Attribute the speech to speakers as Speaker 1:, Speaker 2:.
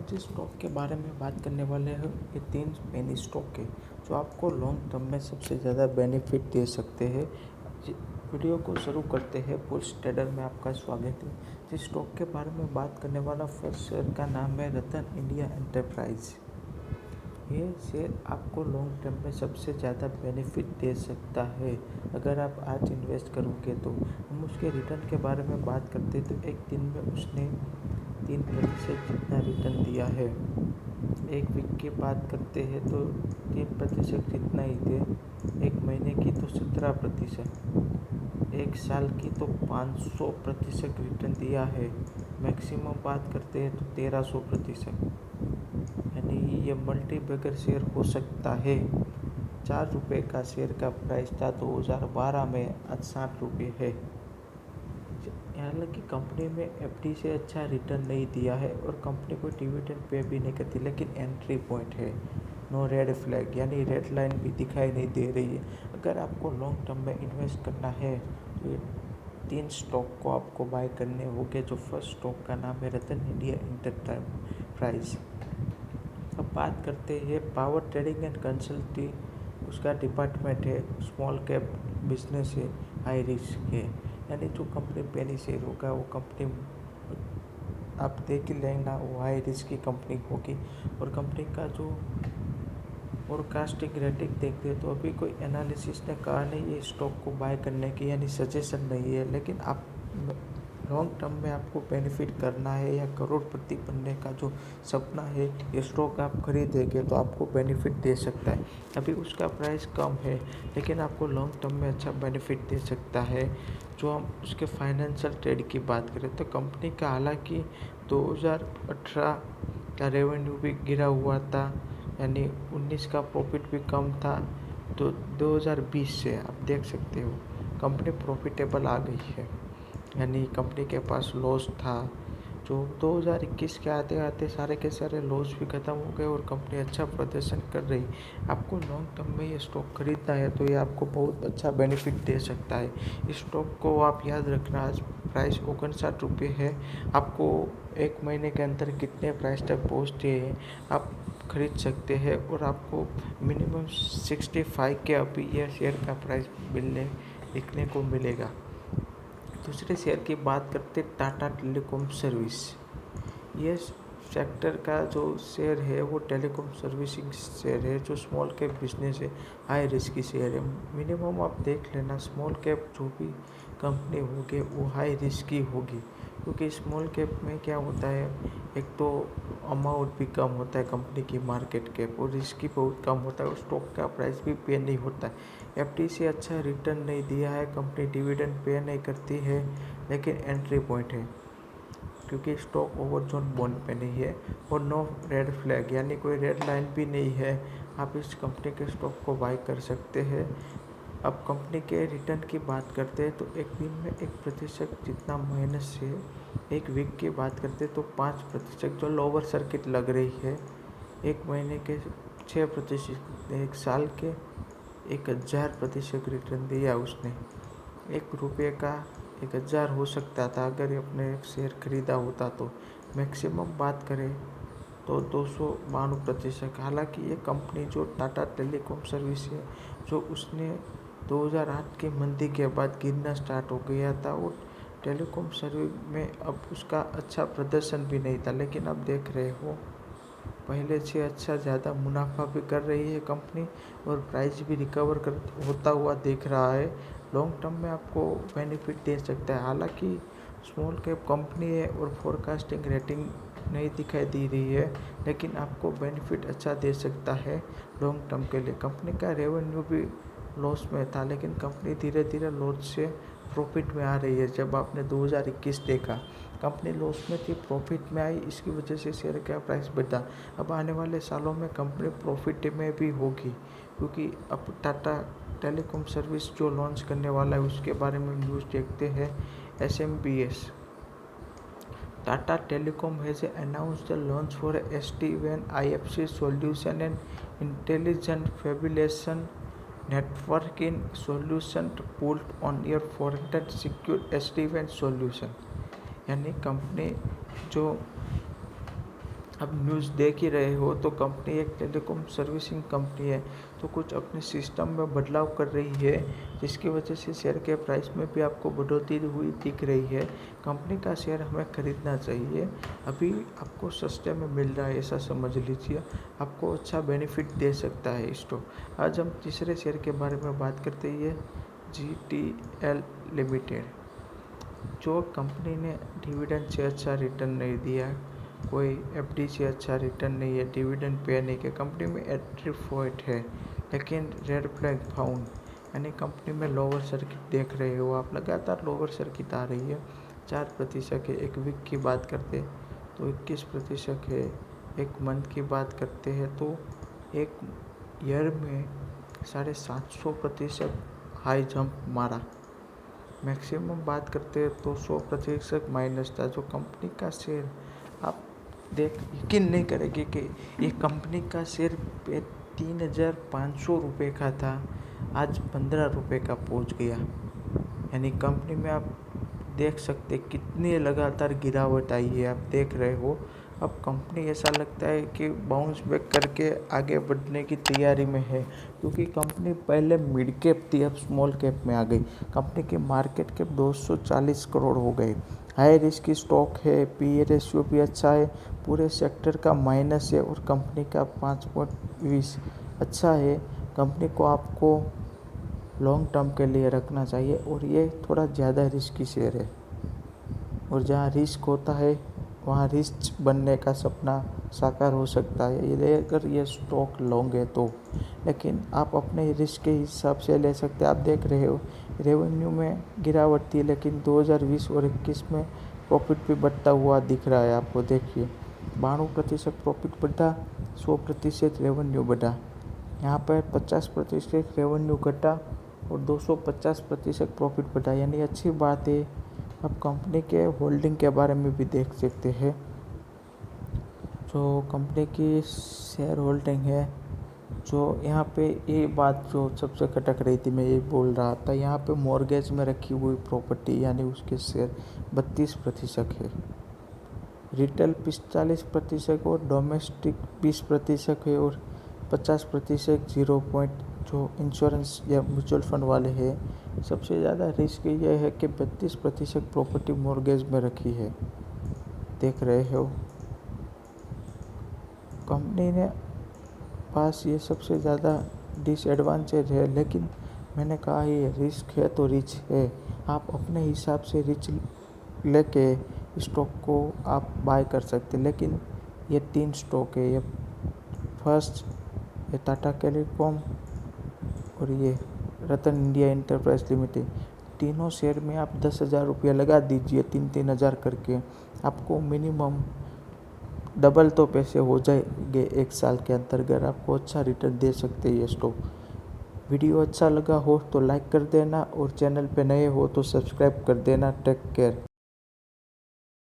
Speaker 1: जिस स्टॉक के बारे में बात करने वाले हैं ये 3 पेनी स्टॉक है जो आपको लॉन्ग टर्म में सबसे ज़्यादा बेनिफिट दे सकते हैं। वीडियो को शुरू करते हैं। बुल्स ट्रेडर में आपका स्वागत है। जिस स्टॉक के बारे में बात करने वाला फर्स्ट शेयर का नाम है रतन इंडिया एंटरप्राइज। ये शेयर आपको लॉन्ग टर्म में सबसे ज़्यादा बेनिफिट दे सकता है अगर आप आज इन्वेस्ट करोगे तो। हम उसके रिटर्न के बारे में बात करते हैं तो एक दिन में उसने 3% जितना रिटर्न दिया है। एक वीक की बात करते हैं तो 3% जितना ही थे। एक महीने की तो 17%, एक साल की तो 500% रिटर्न दिया है। मैक्सिमम बात करते हैं तो 1300%, यानी ये मल्टी बैगर शेयर हो सकता है। 4 रुपये का शेयर का प्राइस था 2012 में, आज 60 रुपये है। हालांकि कंपनी में एफडी से अच्छा रिटर्न नहीं दिया है और कंपनी को डिविडेंड पे भी नहीं करती, लेकिन एंट्री पॉइंट है। नो रेड फ्लैग, यानी रेड लाइन भी दिखाई नहीं दे रही है। अगर आपको लॉन्ग टर्म में इन्वेस्ट करना है तो ये 3 स्टॉक को आपको बाय करने होंगे। जो फर्स्ट स्टॉक का नाम है रतन इंडिया एंटरप्राइज। अब बात करते हैं पावर ट्रेडिंग एंड कंसल्टिंग, उसका डिपार्टमेंट है। स्मॉल कैप बिजनेस है, हाई रिस्क है, यानी जो कंपनी पेनी शेयर होगा वो कंपनी आप देख ही लेना वो हाई रिस्क की कंपनी होगी। और कंपनी का जो फोरकास्टिंग रेटिंग देखते हैं तो अभी कोई एनालिसिस ने कहा नहीं ये स्टॉक को बाय करने की, यानी सजेशन नहीं है। लेकिन आप लॉन्ग टर्म में आपको बेनिफिट करना है या करोड़पति बनने का जो सपना है, ये स्टॉक आप खरीदेंगे तो आपको बेनिफिट दे सकता है। अभी उसका प्राइस कम है लेकिन आपको लॉन्ग टर्म में अच्छा बेनिफिट दे सकता है। जो हम उसके फाइनेंशियल ट्रेड की बात करें तो कंपनी का हालांकि 2018 का रेवेन्यू भी गिरा हुआ था, यानी 19 का प्रॉफिट भी कम था। तो 2020 से आप देख सकते हो कंपनी प्रॉफिटेबल आ गई है, यानी कंपनी के पास लॉस था। जो 2021 के आते आते सारे के सारे लॉस भी ख़त्म हो गए और कंपनी अच्छा प्रदर्शन कर रही। आपको लॉन्ग टर्म में ये स्टॉक खरीदना है तो ये आपको बहुत अच्छा बेनिफिट दे सकता है। इस स्टॉक को आप याद रखना, आज प्राइस 59 रुपये है। आपको एक महीने के अंदर कितने प्राइस तक पहुँचते हैं आप खरीद सकते हैं और आपको मिनिमम 65 के अभी यह शेयर का प्राइस दिखने को मिलेगा। दूसरे शेयर की बात करते टाटा टेलीकॉम सर्विस। ये सेक्टर का जो शेयर है वो टेलीकॉम सर्विसिंग शेयर है, जो स्मॉल कैप बिजनेस है, हाई रिस्क की शेयर है। मिनिमम आप देख लेना, स्मॉल कैप जो भी कंपनी होगी वो हाई रिस्क की होगी, क्योंकि स्मॉल कैप में क्या होता है, एक तो अमाउंट भी कम होता है कंपनी की मार्केट कैप, और रिस्क भी बहुत कम होता है और स्टॉक का प्राइस भी पे नहीं होता है। एफडी से अच्छा रिटर्न नहीं दिया है, कंपनी डिविडेंड पे नहीं करती है, लेकिन एंट्री पॉइंट है क्योंकि स्टॉक ओवरजोन बॉन्ड पे नहीं है। और नो रेड फ्लैग, यानी कोई रेड लाइन भी नहीं है। आप इस कंपनी के स्टॉक को बाय कर सकते हैं। अब कंपनी के रिटर्न की बात करते हैं तो एक दिन में 1% जितना माइनस है। एक वीक की बात करते हैं तो 5% जो लोअर सर्किट लग रही है। एक महीने के 6%, एक साल के 1000% रिटर्न दिया उसने। 1 रुपये का 1000 हो सकता था अगर अपने एक शेयर खरीदा होता तो। मैक्सिमम बात करें तो 292%। हालांकि ये कंपनी जो टाटा टेलीकॉम सर्विस है, जो उसने 2008 की मंदी के बाद गिरना स्टार्ट हो गया था और टेलीकॉम सर्विस में अब उसका अच्छा प्रदर्शन भी नहीं था, लेकिन अब देख रहे हो पहले से अच्छा ज़्यादा मुनाफा भी कर रही है कंपनी और प्राइस भी रिकवर होता हुआ दिख रहा है। लॉन्ग टर्म में आपको बेनिफिट दे सकता है। हालांकि स्मॉल कैप कंपनी है और फोरकास्टिंग रेटिंग नहीं दिखाई दे रही है, लेकिन आपको बेनिफिट अच्छा दे सकता है लॉन्ग टर्म के लिए। कंपनी का रेवेन्यू भी लॉस में था, लेकिन कंपनी धीरे धीरे लॉस से प्रॉफिट में आ रही है। जब आपने 2021 देखा कंपनी लॉस में थी, प्रॉफिट में आई, इसकी वजह से शेयर का प्राइस बढ़ा। अब आने वाले सालों में कंपनी प्रॉफिट में भी होगी, क्योंकि अब टाटा टेलीकॉम सर्विस जो लॉन्च करने वाला है उसके बारे में न्यूज़ देखते हैं। SMBS Tata Telecom has announced the launch for SD-WAN IFC solution and intelligent fabrication networking solution built on your foreign secure SD-WAN solution। यानी कंपनी जो अब न्यूज़ देख ही रहे हो तो कंपनी एक टेलीकॉम सर्विसिंग कंपनी है, तो कुछ अपने सिस्टम में बदलाव कर रही है, जिसकी वजह से शेयर के प्राइस में भी आपको बढ़ोतरी हुई दिख रही है। कंपनी का शेयर हमें खरीदना चाहिए, अभी आपको सस्ते में मिल रहा है ऐसा समझ लीजिए, आपको अच्छा बेनिफिट दे सकता है स्टॉक। आज हम तीसरे शेयर के बारे में बात करते हैं, GTL लिमिटेड। जो कंपनी ने डिविडेंड से अच्छा रिटर्न नहीं दिया, कोई एफडी से अच्छा रिटर्न नहीं है, डिविडेंड पे नहीं किया, कंपनी में एट्रिफोइट है, लेकिन रेड फ्लैग फाउंड, यानी कंपनी में लोअर सर्किट देख रहे हो आप, लगातार लोअर सर्किट आ रही है। 4% है, एक वीक की बात करते तो 21% है, एक मंथ की बात करते हैं तो एक ईयर में 750% हाई जंप मारा। मैक्सिमम बात करते हैं तो 100% माइनस था। जो कंपनी का शेयर आप यकीन नहीं करेंगे कि ये कंपनी का शेयर 3,500 रुपये का था, आज 15 रुपये का पहुंच गया। यानी कंपनी में आप देख सकते कितनी लगातार गिरावट आई है, आप देख रहे हो। अब कंपनी ऐसा लगता है कि बाउंस बैक करके आगे बढ़ने की तैयारी में है, क्योंकि कंपनी पहले मिड कैप थी, अब स्मॉल कैप में आ गई। कंपनी की मार्केट कैप 240 करोड़ हो गई। हाई रिस्क की स्टॉक है, पीई रेशियो भी अच्छा है, पूरे सेक्टर का माइनस है और कंपनी का 5.20 अच्छा है। कंपनी को आपको लॉन्ग टर्म के लिए रखना चाहिए, और ये थोड़ा ज़्यादा रिस्की शेयर है, और जहाँ रिस्क होता है वहाँ रिस्क बनने का सपना साकार हो सकता है, ये अगर ये स्टॉक लॉन्ग है तो। लेकिन आप अपने रिस्क के हिसाब से ले सकते हैं। आप देख रहे हो रेवेन्यू में गिरावट थी, लेकिन 2020 और 21 में प्रॉफिट भी बढ़ता हुआ दिख रहा है आपको। देखिए 92% प्रॉफिट बढ़ा, 100% रेवेन्यू बढ़ा। यहाँ पर 50% रेवेन्यू घटा और 250% प्रॉफिट बढ़ा, यानी अच्छी बात है। अब कंपनी के होल्डिंग के बारे में भी देख सकते हैं। जो कंपनी की शेयर होल्डिंग है, जो यहाँ पे ये बात जो सबसे खटक रही थी, मैं ये बोल रहा था, यहाँ पे मॉर्गेज में रखी हुई प्रॉपर्टी यानी उसके शेयर 32% है, रिटेल 45% और डोमेस्टिक 20% है, और 50% 0 पॉइंट जो इंश्योरेंस या म्यूचुअल फंड वाले हैं। सबसे ज़्यादा रिस्क ये है कि 32% प्रॉपर्टी मॉर्गेज में रखी है, देख रहे हो। कंपनी ने पास ये सबसे ज़्यादा डिसएडवांटेज है, लेकिन मैंने कहा ये रिस्क है तो रिच है। आप अपने हिसाब से रिच लेके स्टॉक को आप बाय कर सकते, लेकिन ये 3 स्टॉक है, ये फर्स्ट, ये टाटा टेलीकॉम और ये रतन इंडिया एंटरप्राइज लिमिटेड। तीनों शेयर में आप 10,000 रुपया लगा दीजिए, 3-3 हज़ार करके, आपको मिनिमम डबल तो पैसे हो जाएंगे 1 साल के अंतर्गत। आपको अच्छा रिटर्न दे सकते हैं ये स्टॉक। वीडियो अच्छा लगा हो तो लाइक कर देना, और चैनल पे नए हो तो सब्सक्राइब कर देना। Take care.